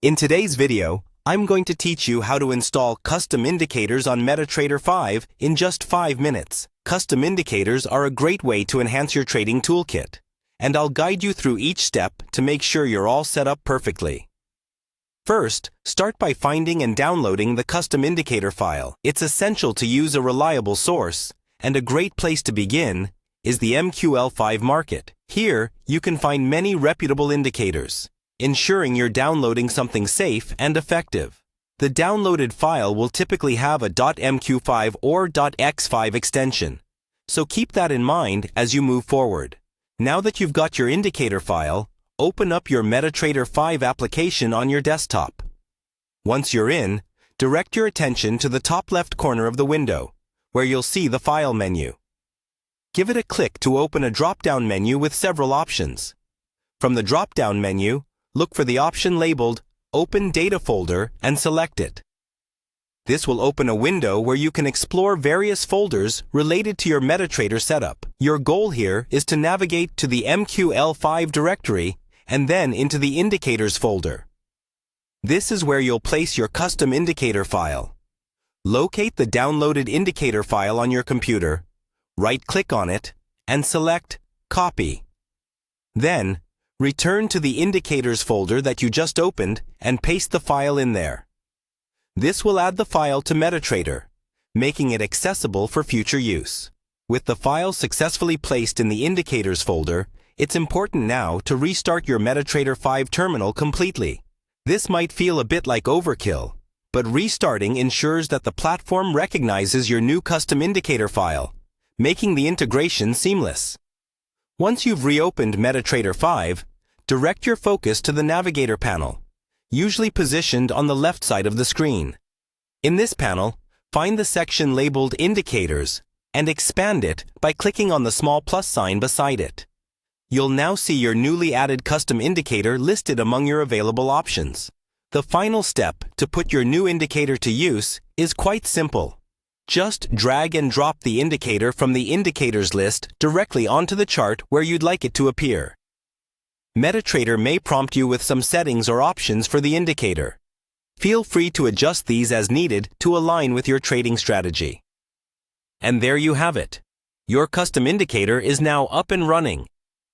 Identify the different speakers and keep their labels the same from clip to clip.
Speaker 1: In today's video, I'm going to teach you how to install custom indicators on MetaTrader 5 in just 5 minutes. Custom indicators are a great way to enhance your trading toolkit, and I'll guide you through each step to make sure you're all set up perfectly. First, start by finding and downloading the custom indicator file. It's essential to use a reliable source, and a great place to begin is the MQL5 market. Here, you can find many reputable indicators, ensuring you're downloading something safe and effective. The downloaded file will typically have a .mq5 or .x5 extension, so keep that in mind as you move forward. Now that you've got your indicator file, open up your MetaTrader 5 application on your desktop. Once you're in, direct your attention to the top left corner of the window, where you'll see the File menu. Give it a click to open a drop-down menu with several options. From the drop-down menu, look for the option labeled Open Data Folder and select it. This will open a window where you can explore various folders related to your MetaTrader setup. Your goal here is to navigate to the MQL5 directory and then into the Indicators folder. This is where you'll place your custom indicator file. Locate the downloaded indicator file on your computer, right-click on it, and select Copy. Then, return to the Indicators folder that you just opened and paste the file in there. This will add the file to MetaTrader, making it accessible for future use. With the file successfully placed in the Indicators folder, it's important now to restart your MetaTrader 5 terminal completely. This might feel a bit like overkill, but restarting ensures that the platform recognizes your new custom indicator file, making the integration seamless. Once you've reopened MetaTrader 5, direct your focus to the Navigator panel, usually positioned on the left side of the screen. In this panel, find the section labeled Indicators and expand it by clicking on the small plus sign beside it. You'll now see your newly added custom indicator listed among your available options. The final step to put your new indicator to use is quite simple. Just drag and drop the indicator from the Indicators list directly onto the chart where you'd like it to appear. MetaTrader may prompt you with some settings or options for the indicator. Feel free to adjust these as needed to align with your trading strategy. And there you have it. Your custom indicator is now up and running,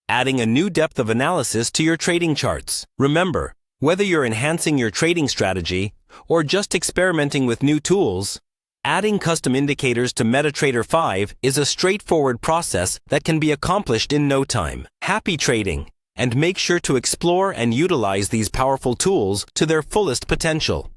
Speaker 1: adding a new depth of analysis to your trading charts. Remember, whether you're enhancing your trading strategy or just experimenting with new tools, adding custom indicators to MetaTrader 5 is a straightforward process that can be accomplished in no time. Happy trading, and make sure to explore and utilize these powerful tools to their fullest potential.